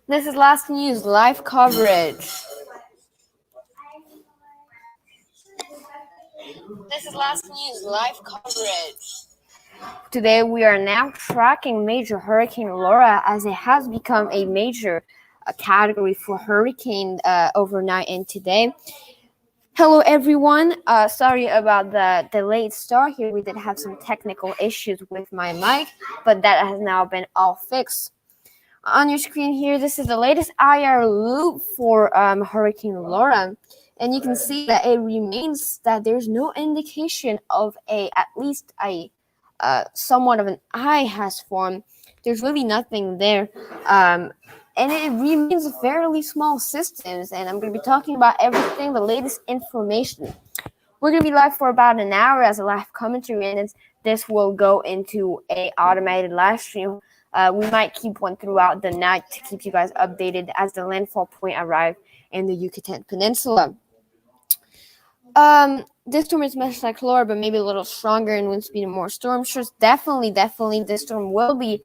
This is last news live coverage. This is last news live coverage. Today we are now tracking major Hurricane Laura as it has become a major category for hurricane overnight and today. Hello everyone. Sorry about the delayed start here. We did have some technical issues with my mic, but that has now been all fixed. On your screen here, this is the latest IR loop for Hurricane Laura. And you can see that it remains that there's no indication of at least a somewhat of an eye has formed. There's really nothing there. And it remains fairly small systems. And I'm going to be talking about everything, the latest information. We're going to be live for about an hour as a live commentary, and this will go into a automated live stream. We might keep one throughout the night to keep you guys updated as the landfall point arrives in the Yucatan Peninsula. This storm is much like Laura, but maybe a little stronger in wind speed and more storm surge. Definitely, this storm will be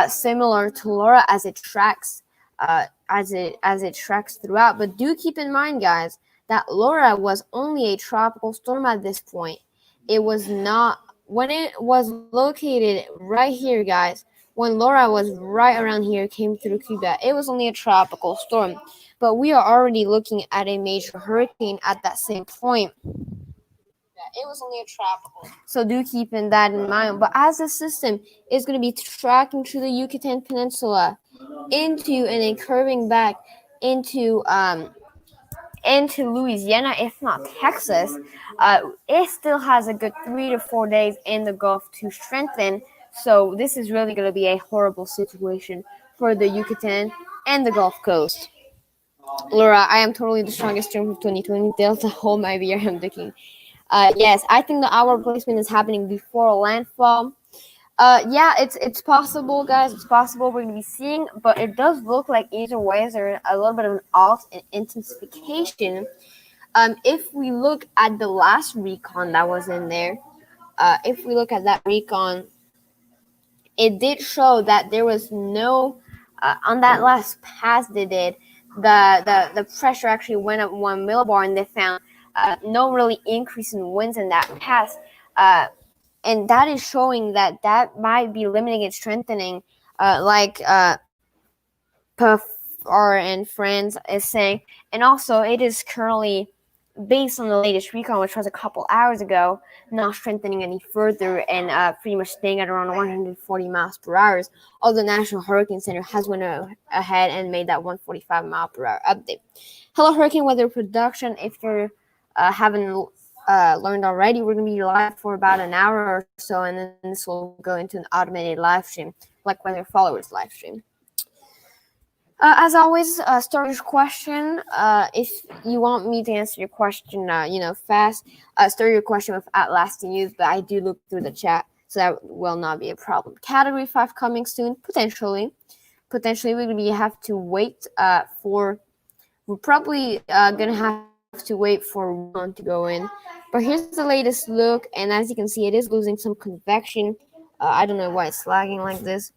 similar to Laura as it tracks throughout. But do keep in mind, guys, that Laura was only a tropical storm at this point. It was not when it was located right here, guys. When Laura was right around here, came through Cuba, it was only a tropical storm. But we are already looking at a major hurricane at that same point. It was only a tropical. So do keep that in mind. But as the system is going to be tracking through the Yucatan Peninsula into and then curving back into Louisiana, if not Texas, it still has a good 3 to 4 days in the Gulf to strengthen. So this is really going to be a horrible situation for the Yucatan and the Gulf Coast. Laura, I am totally the strongest storm of 2020. Delta, hold my beer, I'm thinking. Yes, I think the hour replacement is happening before landfall. Yeah, it's possible, guys. It's possible we're going to be seeing, but it does look like either way there's a little bit of an alt and intensification. If we look at the last recon that was in there, if we look at that recon, it did show that there was no on that last pass they did. The pressure actually went up 1 millibar, and they found no really increase in winds in that pass. And that is showing that might be limiting and strengthening, like Puff and Friends is saying. And also, it is currently, based on the latest recon, which was a couple hours ago, not strengthening any further and pretty much staying at around 140 miles per hour. Although the National Hurricane Center has went ahead and made that 145 mile per hour update. Hello, Hurricane Weather Production. If you're haven't learned already, we're going to be live for about an hour or so, and then this will go into an automated live stream, like Weather Followers live stream. As always, start your question. If you want me to answer your question, fast, start your question with @lasting news, but I do look through the chat, so that will not be a problem. Category 5 coming soon, potentially. We're going to have to wait we're probably going to have to wait for one to go in. But here's the latest look, and as you can see, it is losing some convection. I don't know why it's lagging like this.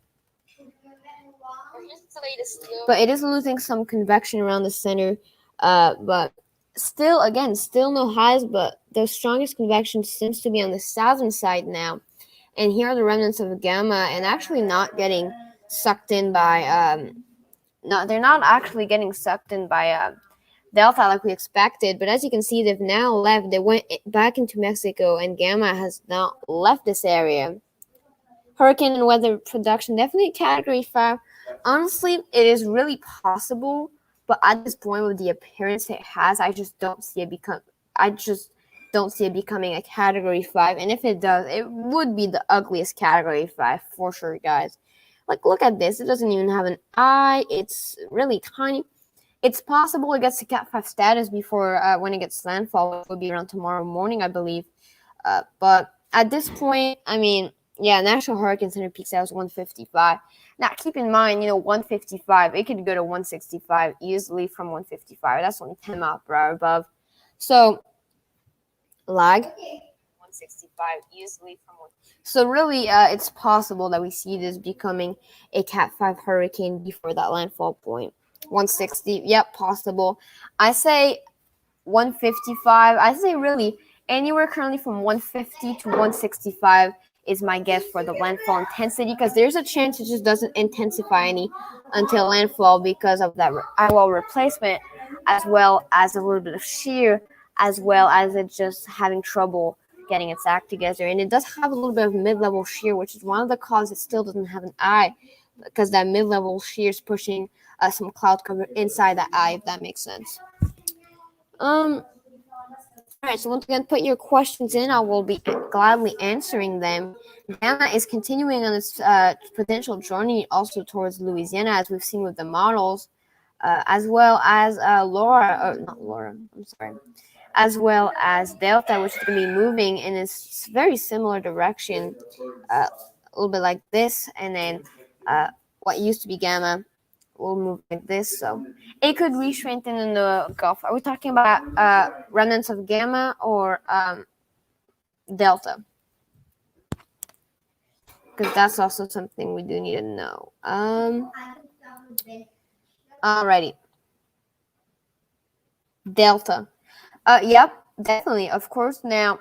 But it is losing some convection around the center. But still no highs, but the strongest convection seems to be on the southern side now. And here are the remnants of gamma, and actually not getting sucked in by they're not actually getting sucked in by Delta like we expected. But as you can see, they've now left. They went back into Mexico, and gamma has now left this area. Hurricane and weather production, definitely category 5. Honestly, it is really possible, but at this point, with the appearance it has, I just don't see it becoming a category 5. And if it does, it would be the ugliest category 5 for sure, guys. Like, look at this. It doesn't even have an eye. It's really tiny. It's possible it gets to Cat 5 status before when it gets landfall, which will be around tomorrow morning, I believe. But at this point, I mean, yeah, National Hurricane Center peak sales 155. Now, keep in mind, 155, it could go to 165 easily from 155. That's only 10 miles per hour above. So, lag. 165 easily from one. So really, it's possible that we see this becoming a Cat 5 hurricane before that landfall point. 160, yep, possible. I say 155. I say really anywhere currently from 150 to 165 is my guess for the landfall intensity, because there's a chance it just doesn't intensify any until landfall because of that eye wall replacement, as well as a little bit of shear, as well as it just having trouble getting its act together. And it does have a little bit of mid-level shear, which is one of the causes it still doesn't have an eye, because that mid-level shear is pushing some cloud cover inside the eye, if that makes sense. All right, so once again, put your questions in. I will be gladly answering them. Gamma is continuing on its potential journey also towards Louisiana, as we've seen with the models, as well as as well as Delta, which is going to be moving in a very similar direction, a little bit like this, and then what used to be Gamma will move like this, so it could re-strengthen in the Gulf. Are we talking about remnants of Gamma or Delta? Because that's also something we do need to know. Alrighty. Delta. Yep, definitely, of course. Now,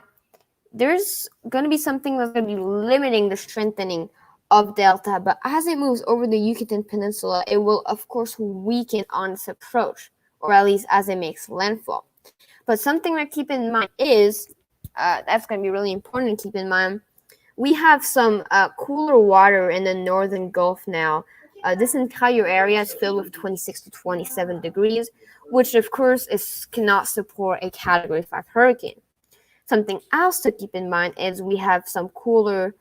there's going to be something that's going to be limiting the strengthening of Delta, but as it moves over the Yucatan Peninsula, it will, of course, weaken on its approach, or at least as it makes landfall. But something to keep in mind is, that's going to be really important to keep in mind, we have some cooler water in the northern Gulf now. This entire area is filled with 26 to 27 degrees, which, of course, cannot support a Category 5 hurricane. Something else to keep in mind is we have some cooler,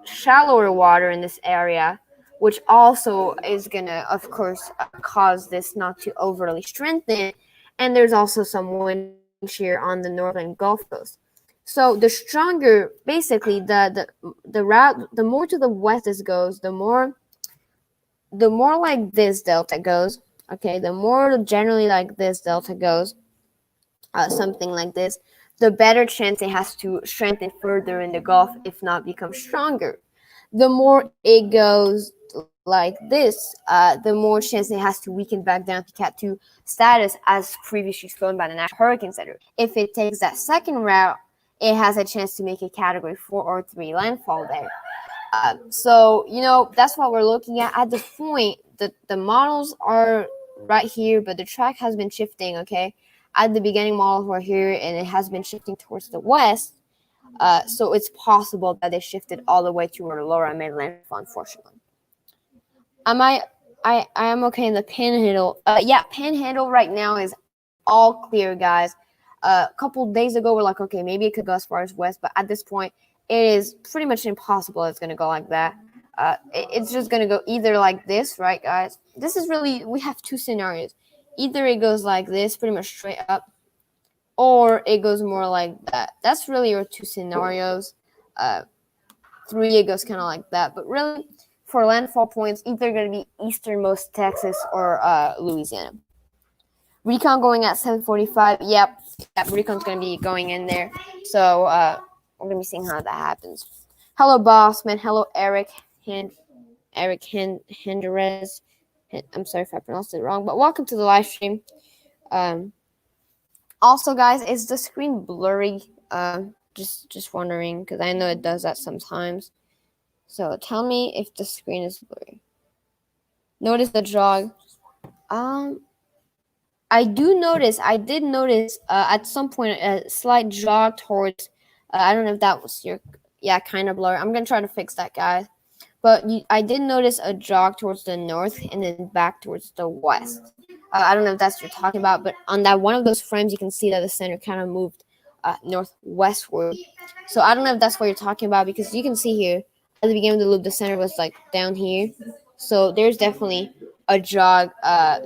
shallower water in this area, which also is going to, of course, cause this not to overly strengthen. And there's also some wind shear on the northern Gulf Coast. So the stronger, basically, the route, the more to the west this goes, the more like this delta goes. Okay, the more generally like this delta goes, something like this, the better chance it has to strengthen further in the Gulf, if not become stronger. The more it goes like this, the more chance it has to weaken back down to Cat 2 status, as previously shown by the National Hurricane Center. If it takes that second route, it has a chance to make a Category 4 or 3 landfall there. So, that's what we're looking at the point. The models are right here, but the track has been shifting, okay? At the beginning, models were here, and it has been shifting towards the west. So it's possible that they shifted all the way to where Laura made landfall, unfortunately. I am okay in the Panhandle. Yeah, Panhandle right now is all clear, guys. A couple days ago, we're like, okay, maybe it could go as far as west, but at this point, it is pretty much impossible it's going to go like that. It's just going to go either like this, right, guys? This is really, we have two scenarios. Either it goes like this, pretty much straight up, or it goes more like that. That's really your two scenarios. 3, it goes kind of like that. But really, for landfall points, either going to be easternmost Texas or Louisiana. Recon going at 7:45. Yep, Recon's going to be going in there. So we're going to be seeing how that happens. Hello, Bossman. Hello, Eric Henderez. I'm sorry if I pronounced it wrong, but welcome to the live stream. Also, guys, is the screen blurry? Just wondering, because I know it does that sometimes. So tell me if the screen is blurry. Notice the jog. I did notice at some point a slight jog towards, I don't know if that was kind of blurry. I'm going to try to fix that, guys. But I did notice a jog towards the north and then back towards the west. I don't know if that's what you're talking about, but on that one of those frames, you can see that the center kind of moved northwestward. So I don't know if that's what you're talking about, because you can see here at the beginning of the loop, the center was like down here. So there's definitely a jog,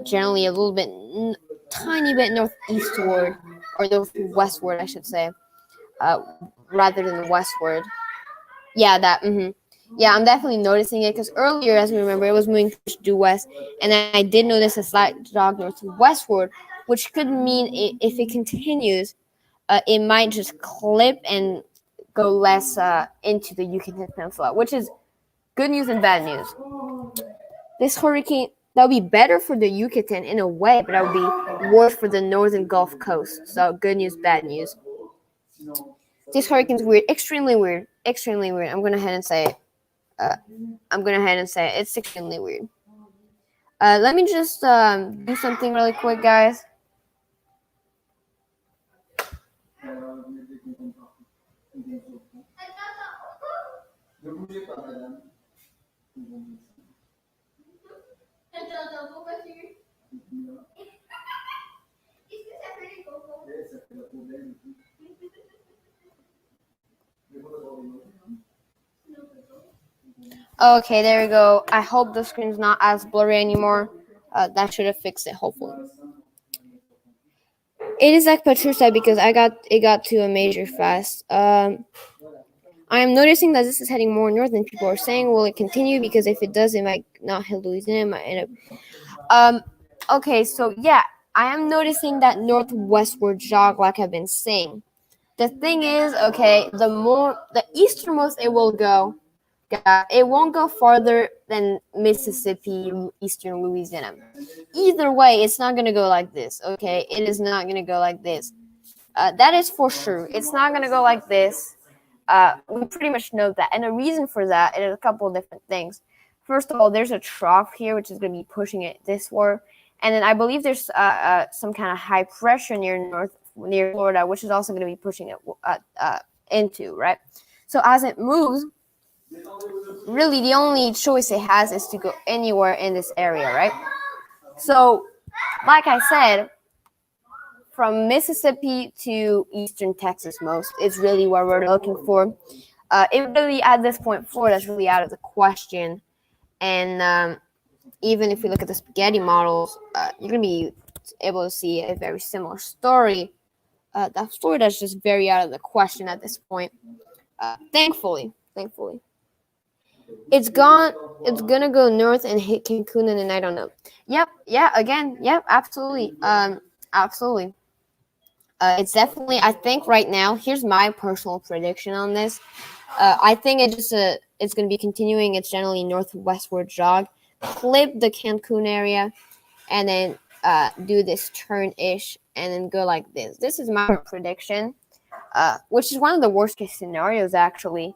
generally a little bit, tiny bit northeastward, or northwestward, I should say, rather than westward. Yeah, that. Yeah, I'm definitely noticing it, because earlier, as we remember, it was moving due west, and I did notice a slight jog northwestward, which could mean if it continues, it might just clip and go less into the Yucatan Peninsula, which is good news and bad news. This hurricane, that would be better for the Yucatan in a way, but that would be worse for the northern Gulf Coast. So good news, bad news. This hurricane's weird, extremely weird, extremely weird. I'm going to head and say it. It's extremely weird. Let me just do something really quick, guys. Okay, there we go. I hope the screen's not as blurry anymore. That should have fixed it, hopefully. It is like Patricia because it got to a major fast. I am noticing that this is heading more north than people are saying. Will it continue? Because if it does, it might not hit Louisiana. It might end up. Okay, so yeah, I am noticing that northwestward jog, like I've been saying. The thing is, okay, the easternmost it will go, it won't go farther than Mississippi, eastern Louisiana. Either way, it's not gonna go like this. Okay, it is not gonna go like this. That is for sure. It's not gonna go like this. We pretty much know that, and the reason for that is a couple of different things. First of all, there's a trough here which is going to be pushing it this way, and then I believe there's some kind of high pressure near Florida, which is also going to be pushing it into, right? So as it moves, really the only choice it has is to go anywhere in this area, right? So, like I said, from Mississippi to eastern Texas most is really what we're looking for. It really, at this point, Florida's really out of the question. And even if we look at the spaghetti models, you're going to be able to see a very similar story. That Florida's just very out of the question at this point. Thankfully. It's gone. It's going to go north and hit Cancun, and then I don't know. Yep, absolutely. Absolutely. It's definitely, I think right now, here's my personal prediction on this. I think it's going to be continuing its generally northwestward jog, clip the Cancun area, and then do this turn-ish, and then go like this. This is my prediction, which is one of the worst case scenarios, actually,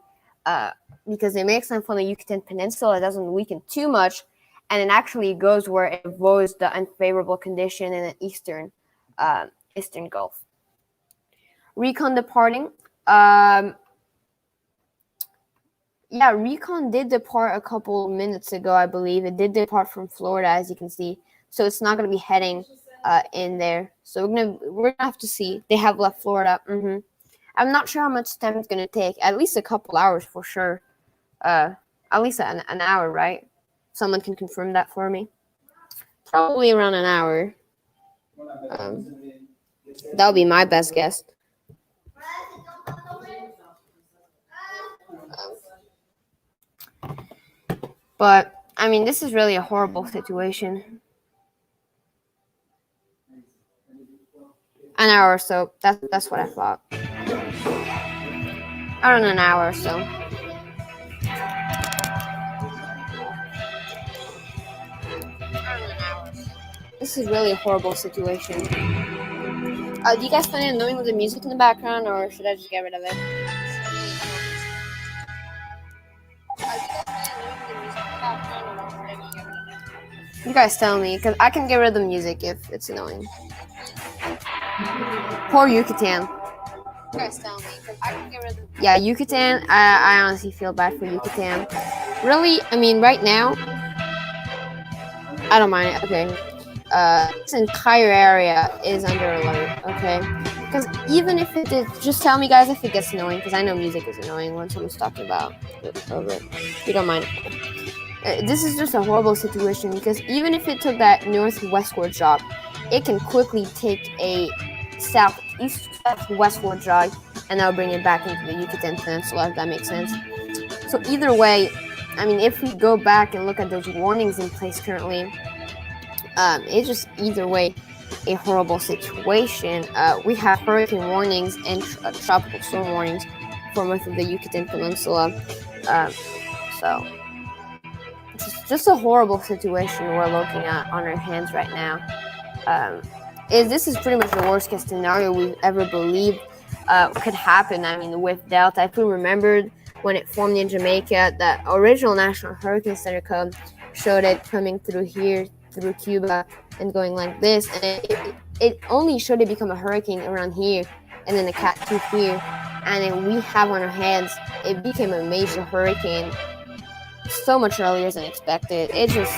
because it makes sense on the Yucatan Peninsula. It doesn't weaken too much, and it actually goes where it avoids the unfavorable condition in the eastern Gulf. Recon departing. Recon did depart a couple minutes ago, I believe. It did depart from Florida, as you can see. So it's not going to be heading in there. So we're gonna have to see. They have left Florida. I'm not sure how much time it's going to take. At least a couple hours for sure. At least an hour, right? Someone can confirm that for me. Probably around an hour. That would be my best guess. But I mean, this is really a horrible situation. An hour or so. That's what I thought. Around an hour or so. This is really a horrible situation. Do you guys plan on knowing the music in the background, or should I just get rid of it? You guys tell me, because I can get rid of the music if it's annoying. Poor Yucatan. You guys tell me, because I can get rid of the... Yeah, Yucatan, I honestly feel bad for Yucatan. Really, I mean, right now, I don't mind it. Okay. This entire area is under alert, okay? Because even if it did, just tell me, guys, if it gets annoying, because I know music is annoying when someone's talking about it over it. You don't mind it. This is just a horrible situation, because even if it took that northwestward jog, it can quickly take a southwestward jog, and that'll bring it back into the Yucatan Peninsula, if that makes sense. So either way, I mean, if we go back and look at those warnings in place currently, it's just either way, a horrible situation. We have hurricane warnings and tropical storm warnings for most of the Yucatan Peninsula. So it's just a horrible situation we're looking at on our hands right now. This is pretty much the worst case scenario we've ever believed could happen. I mean, with Delta, if we remembered when it formed in Jamaica, the original National Hurricane Center code showed it coming through here, through Cuba, and going like this. And it only showed it become a hurricane around here, and then the Cat 2 here. And then we have on our hands, it became a major hurricane so much earlier than expected. It's just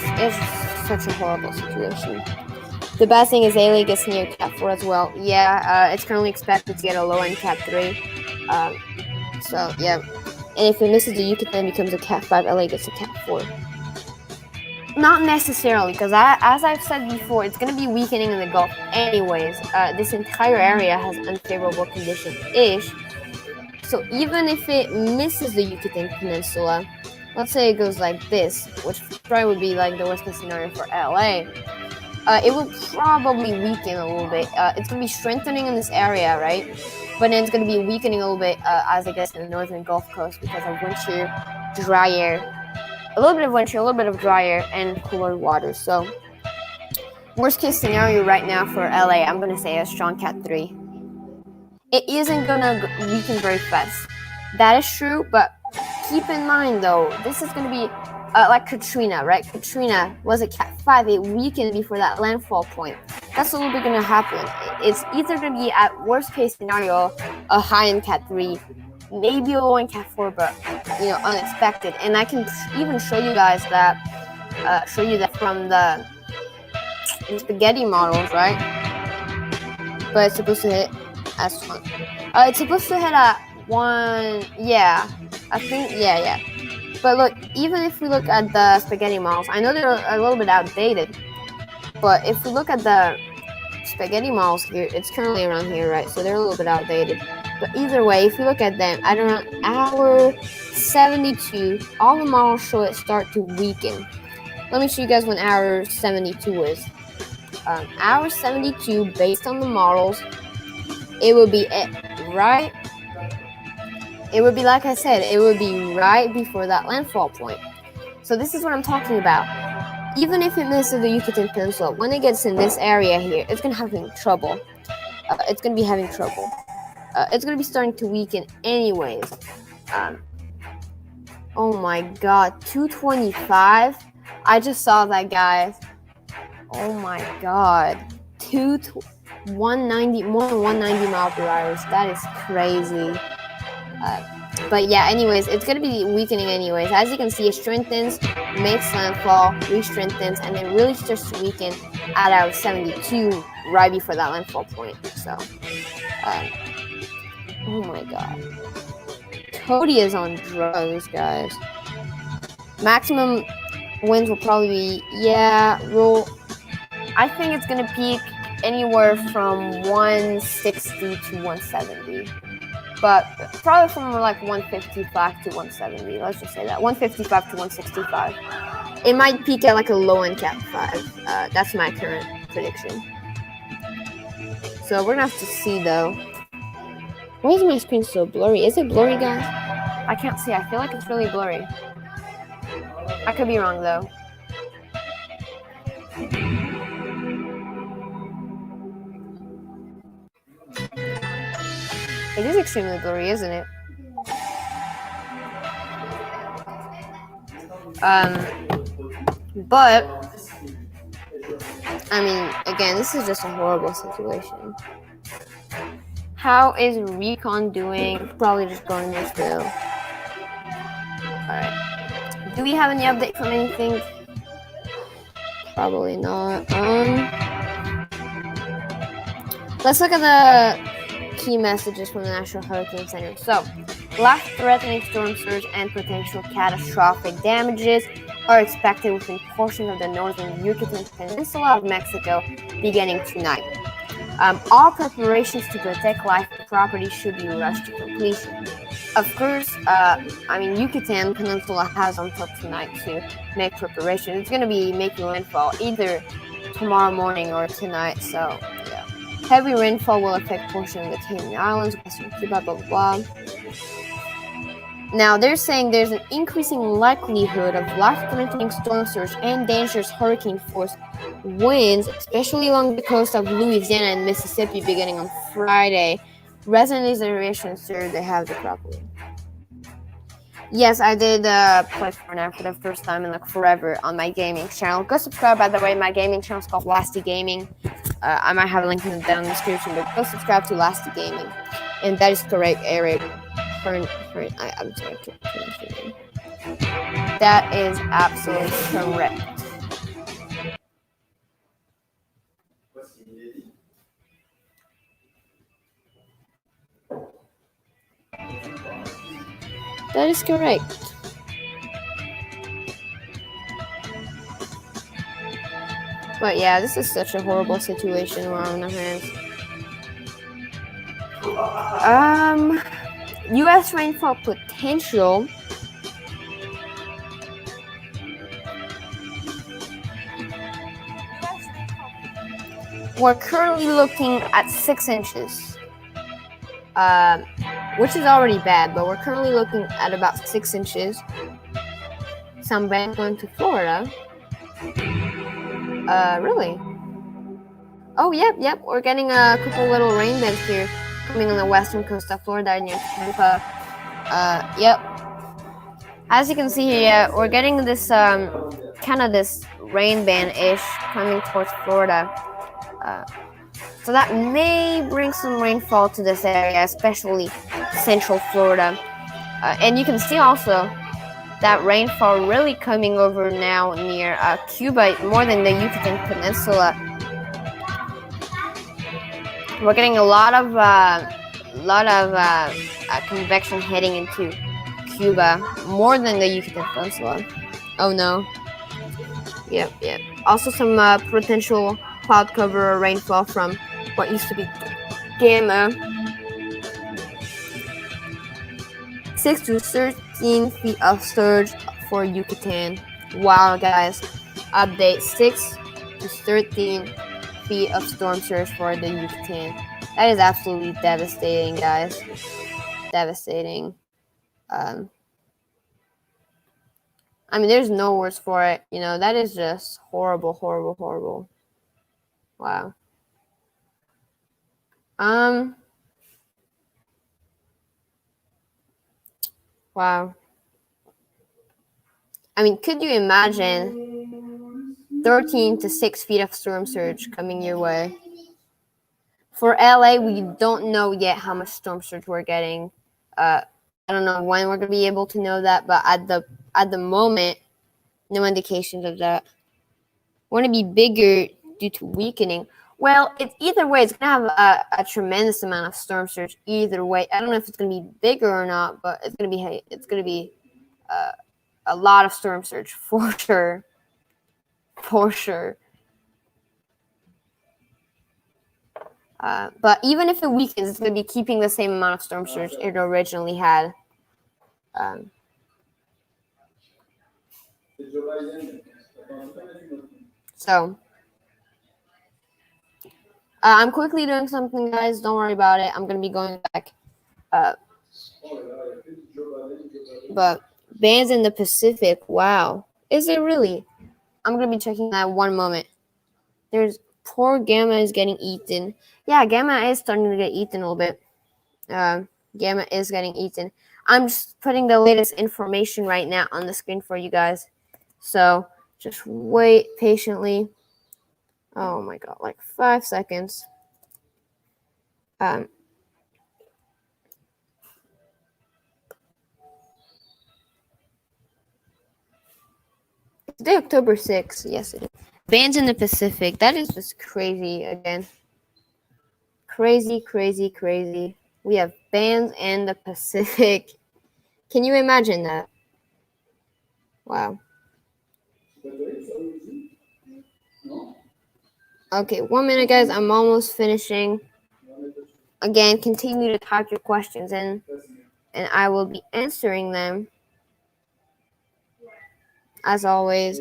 such a horrible situation. The bad thing is LA gets near Cat 4 as well. Yeah, it's currently expected to get a low-end Cat 3. So, yeah. And if it misses the Yucatan, it becomes a Cat 5, LA gets a Cat 4. Not necessarily, because as I've said before, it's going to be weakening in the Gulf anyways. This entire area has unfavorable conditions-ish. So even if it misses the Yucatan Peninsula, let's say it goes like this, which probably would be like the worst case scenario for LA, it will probably weaken a little bit. It's going to be strengthening in this area, right? But then it's going to be weakening a little bit as it gets in the northern Gulf Coast because of winter, dry air. A little bit of winter, a little bit of dry air, and cooler water. So, worst case scenario right now for LA, I'm going to say a strong Cat 3. It isn't going to weaken very fast. That is true, but keep in mind, though, this is going to be like Katrina, right? Katrina was a Cat 5. It weakened before that landfall point. That's a little bit going to happen. It's either going to be, at worst case scenario, a high-end Cat 3, maybe a low-end Cat 4, but, unexpected. And I can even show you guys that, from the spaghetti models, right? But it's supposed to hit as one. It's supposed to hit at 1, yeah. I think, yeah. But look, even if we look at the spaghetti models, I know they're a little bit outdated, but if we look at the spaghetti models here, it's currently around here, right? So they're a little bit outdated. But either way, if you look at them, at around hour 72, all the models show it start to weaken. Let me show you guys when hour 72 is. Hour 72, based on the models, it would be right. It would be, like I said, it would be right before that landfall point. So this is what I'm talking about. Even if it misses the Yucatan Peninsula, when it gets in this area here, it's going to having trouble. It's going to be having trouble. It's going to be starting to weaken anyways. Oh my god, 225? I just saw that, guys. Oh my god. 190, more than 190 mile per hour. That is crazy. But yeah, anyways, it's going to be weakening anyways. As you can see, it strengthens, makes landfall, re-strengthens, and then really starts to weaken at hour 72 right before that landfall point. So, oh my god. Cody is on drugs, guys. Maximum winds will probably be, I think it's going to peak anywhere from 160 to 170. But probably from like 155 to 170. Let's just say that. 155 to 165. It might peak at like a low-end Cat 5. That's my current prediction. So we're going to have to see, though. Why is my screen so blurry? Is it blurry, guys? I can't see. I feel like it's really blurry. I could be wrong, though. It is extremely blurry, isn't it? But, I mean, again, this is just a horrible situation. How is Recon doing? Probably just going there still. Alright. Do we have any update from anything? Probably not. Let's look at the key messages from the National Hurricane Center. So, life-threatening storm surge and potential catastrophic damages are expected within portions of the northern Yucatan Peninsula of Mexico beginning tonight. All preparations to protect life and property should be rushed to completion. Of course, Yucatan Peninsula has until tonight to make preparations. It's going to be making landfall either tomorrow morning or tonight, so Heavy rainfall will affect portion of the Cayman Islands, western Cuba, blah, blah, blah. Now, they're saying there's an increasing likelihood of life-threatening storm surge and dangerous hurricane force winds, especially along the coast of Louisiana and Mississippi beginning on Friday. Residents are reassured they have the property. Yes, I did play Fortnite for the first time in like forever on my gaming channel. Go subscribe, by the way. My gaming channel is called Lasty Gaming. I might have a link down in the description, but go subscribe to Lasty Gaming. And that is correct, Eric. I'm sorry. That is absolutely correct. That is correct. But yeah, this is such a horrible situation we're on our hands. U.S. rainfall potential. We're currently looking at 6 inches, which is already bad, but we're currently looking at about 6 inches. Some bands going to Florida. Really? Oh, yep. We're getting a couple little rain bands here coming on the western coast of Florida near Tampa. Yep. As you can see here, we're getting this kind of this rain band-ish coming towards Florida. So that may bring some rainfall to this area, especially central Florida. And you can see also that rainfall really coming over now near Cuba, more than the Yucatan Peninsula. We're getting a lot of convection heading into Cuba, more than the Yucatan Peninsula. Oh no. Yep. Also some potential cloud cover or rainfall from what used to be Gamma. 6 to 13 feet of surge for Yucatan. Wow, guys. Update 6 to 13 feet of storm surge for the Yucatan. That is absolutely devastating, guys. Devastating. I mean, there's no words for it. You know, that is just horrible. Wow. Wow. I mean, could you imagine 13 to 6 feet of storm surge coming your way? For LA, we don't know yet how much storm surge we're getting. I don't know when we're gonna be able to know that, but at the moment, no indications of that. Want to be bigger due to weakening? Well, it's either way. It's gonna have a tremendous amount of storm surge. Either way, I don't know if it's gonna be bigger or not, but it's gonna be a lot of storm surge for sure. But even if it weakens, it's going to be keeping the same amount of storm surge it originally had. So I'm quickly doing something, guys. Don't worry about it. I'm going to be going back. But bands in the Pacific, wow. Is it really? I'm going to be checking that one moment. There's poor Gamma is getting eaten. Yeah, Gamma is starting to get eaten a little bit. Gamma is getting eaten. I'm just putting the latest information right now on the screen for you guys. So just wait patiently. Oh my god, like 5 seconds. Today, October 6th. Yes, it is. Bands in the Pacific. That is just crazy again. Crazy. We have bands in the Pacific. Can you imagine that? Wow. Okay, 1 minute, guys. I'm almost finishing. Again, continue to type your questions in, and I will be answering them. As always.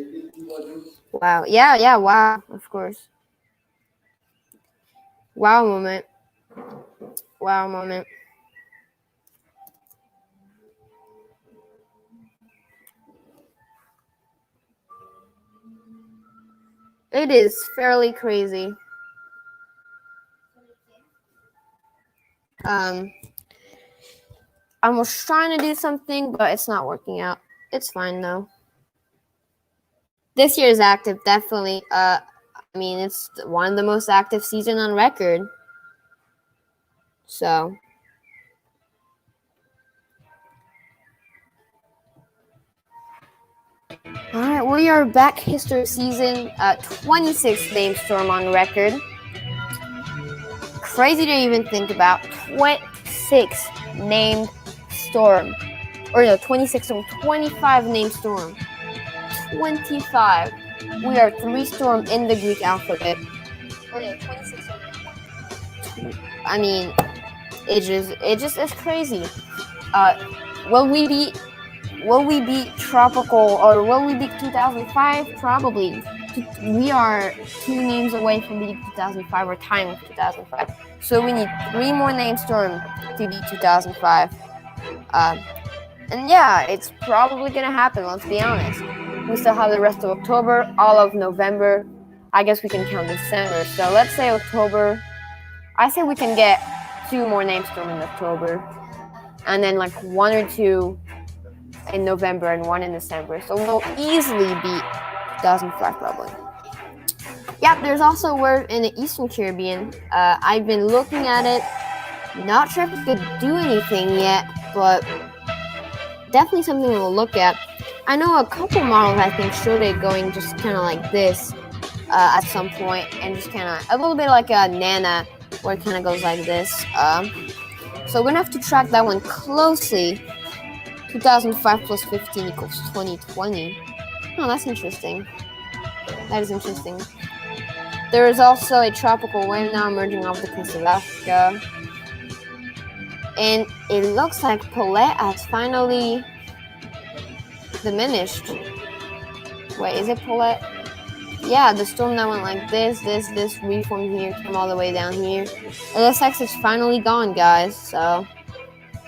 Wow. Yeah, wow, of course. Wow moment. Wow moment. It is fairly crazy. I was trying to do something, but it's not working out. It's fine though. This year's active, definitely. I mean, it's one of the most active season on record. So, all right, we are back. History season, 26 named storm on record. Crazy to even think about. 26 named storm, or no, 26 or 25 named storm. 25. We are 3 storm in the Greek alphabet. Or no, 26. I mean, it just is crazy. Will we beat tropical, or will we beat 2005? Probably. We are 2 names away from beating 2005, or tying with 2005. So we need 3 more named storm to beat 2005. And yeah, it's probably gonna happen. Let's be honest. We still have the rest of October, all of November. I guess we can count December. So let's say October. I say we can get 2 more named storm in October, and then like 1 or 2 in November and 1 in December. So we'll easily beat 2005 probably. Yeah, there's also word in the Eastern Caribbean. I've been looking at it. Not sure if it could do anything yet, but definitely something we'll look at. I know a couple models I think showed it going just kind of like this at some point, and just kind of a little bit like a Nana, where it kind of goes like this. So we're gonna have to track that one closely. 2005 plus 15 equals 2020. Oh, that's interesting. That is interesting. There is also a tropical wave now emerging off the coast of Africa. And it looks like Paulette has finally diminished. Wait, is it Paulette? Yeah, the storm that went like this reformed here, came all the way down here. It looks like it's finally gone, guys. So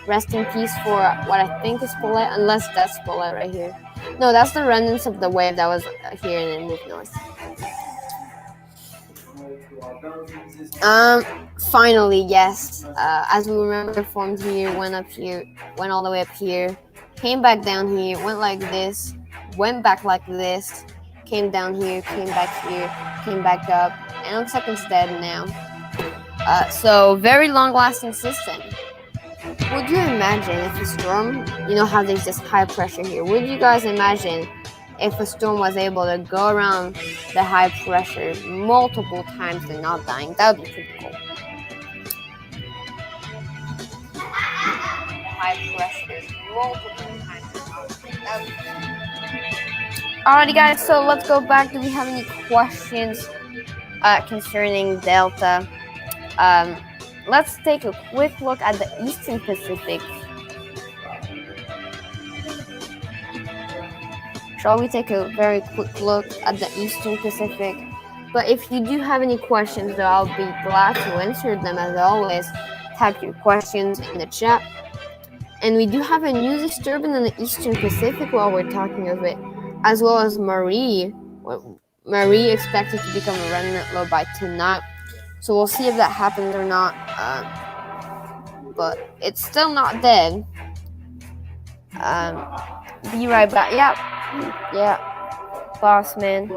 rest in peace for what I think is Paulette, unless that's Paulette right here. No, that's the remnants of the wave that was here and then moved north. Finally, yes. As we remember, formed here, went up here, went all the way up here, came back down here, went like this, went back like this, came down here, came back here, came back up, and it looks like it's dead now. So very long-lasting system. Would you imagine if a storm, you know how there's this high pressure here, would you guys imagine if a storm was able to go around the high pressure multiple times and not dying? That would be pretty cool. The high pressure multiple times and not dying. Alrighty guys, so let's go back. Do we have any questions concerning Delta? Let's take a quick look at the Eastern Pacific. Shall we take a very quick look at the Eastern Pacific? But if you do have any questions, though, I'll be glad to answer them as always. Type your questions in the chat. And we do have a new disturbance in the Eastern Pacific while we're talking of it, as well as Marie. Marie expected to become a remnant low by tonight. So we'll see if that happens or not. But it's still not dead. Be right back. Yeah. Boss man.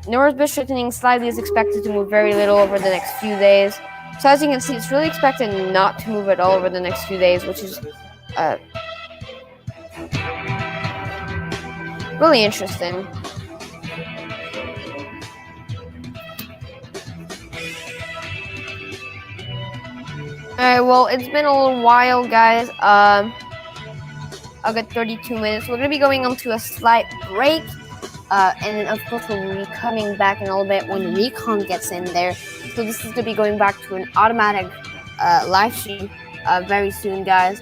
North shifting slightly is expected to move very little over the next few days. So as you can see, it's really expected not to move at all over the next few days, which is really interesting. Alright, well, it's been a little while, guys. I've got 32 minutes. We're going to be going on to a slight break. And then, of course, we'll be coming back in a little bit when Recon gets in there. So this is going to be going back to an automatic live stream very soon, guys.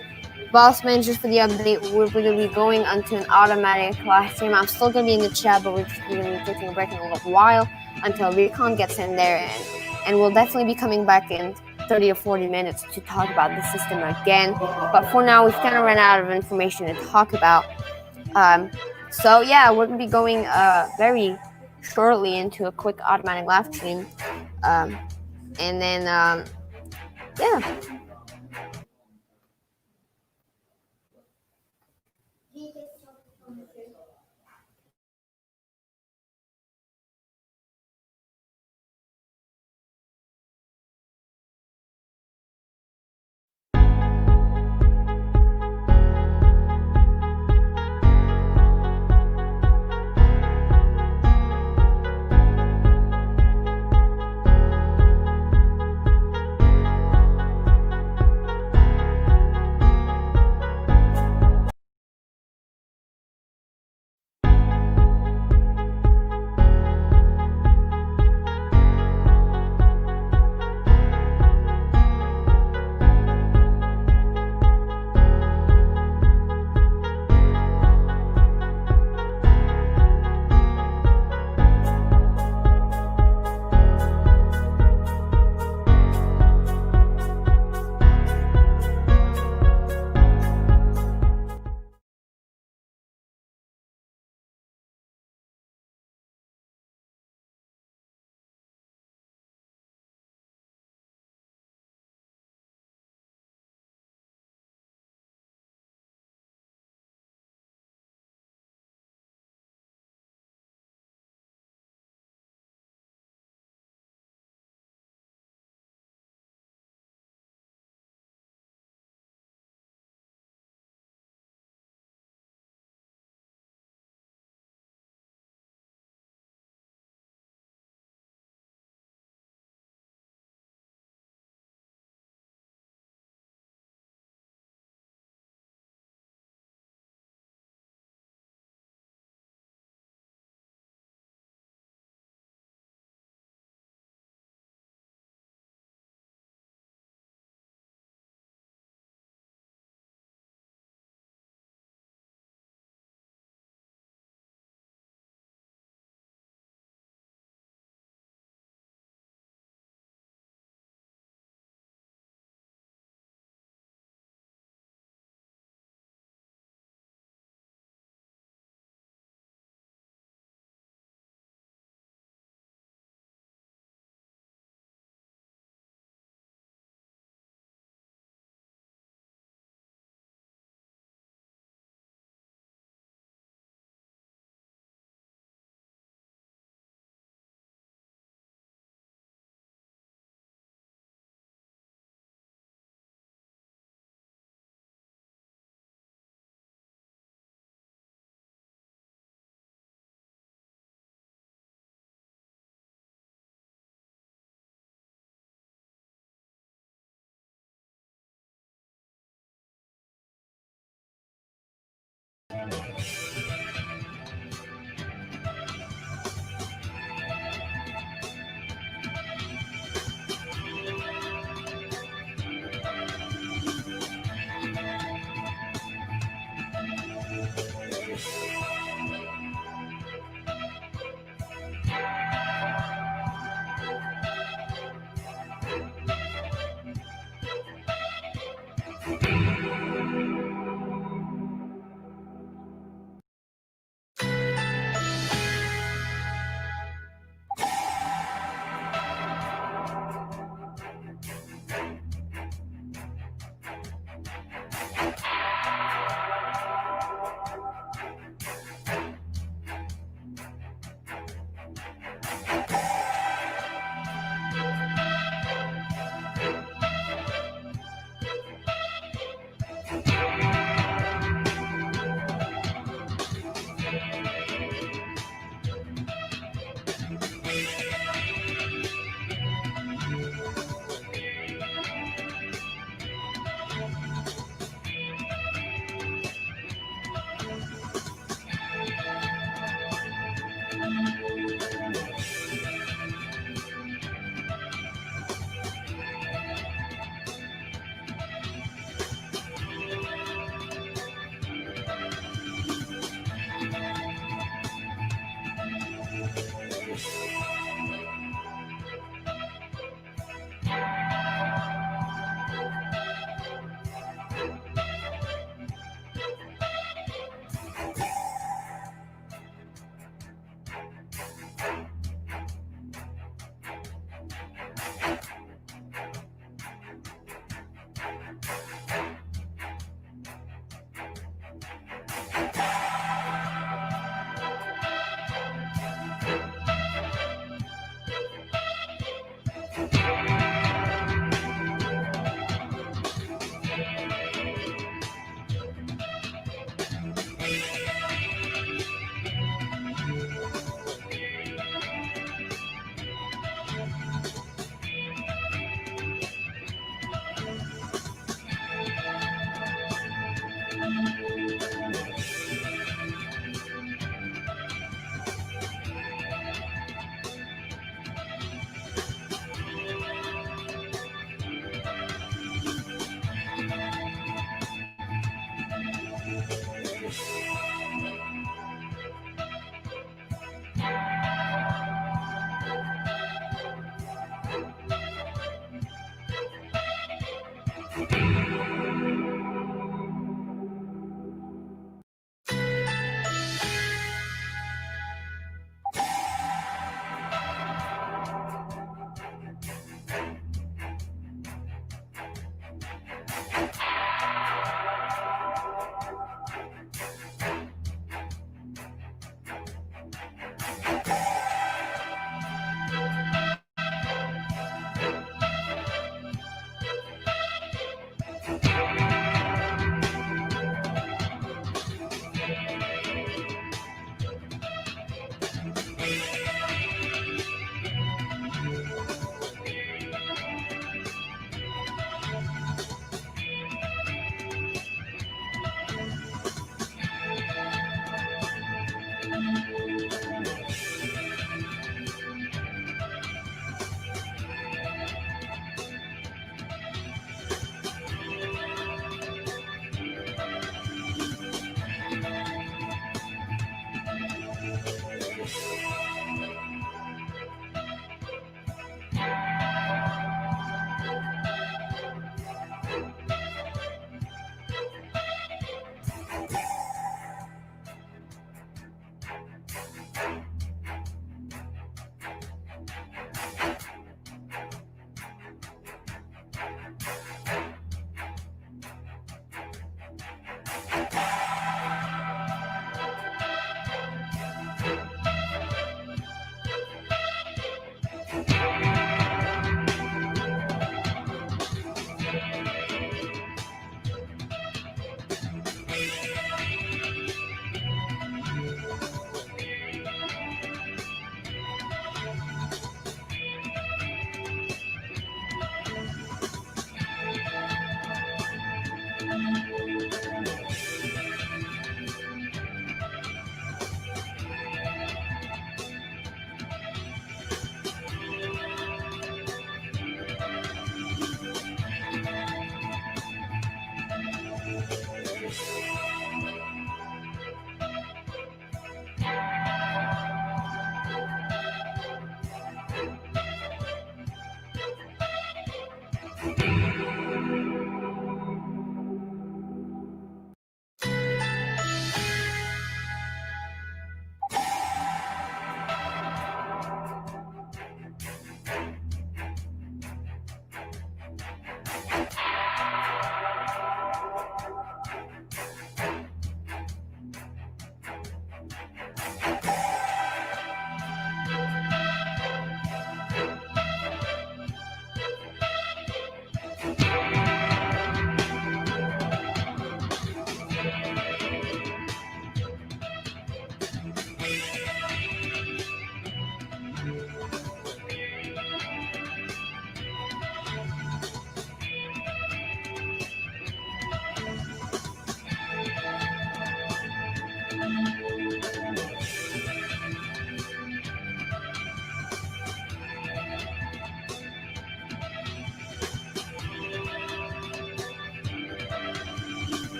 Bossman, just for the update, we're going to be going onto an automatic live stream. I'm still going to be in the chat, but we're going to be taking a break in a little while until Recon gets in there. And and we'll definitely be coming back in 30 or 40 minutes to talk about the system again. But for now, we've kind of run out of information to talk about. So yeah, we're gonna be going very shortly into a quick automatic laugh stream, and then yeah.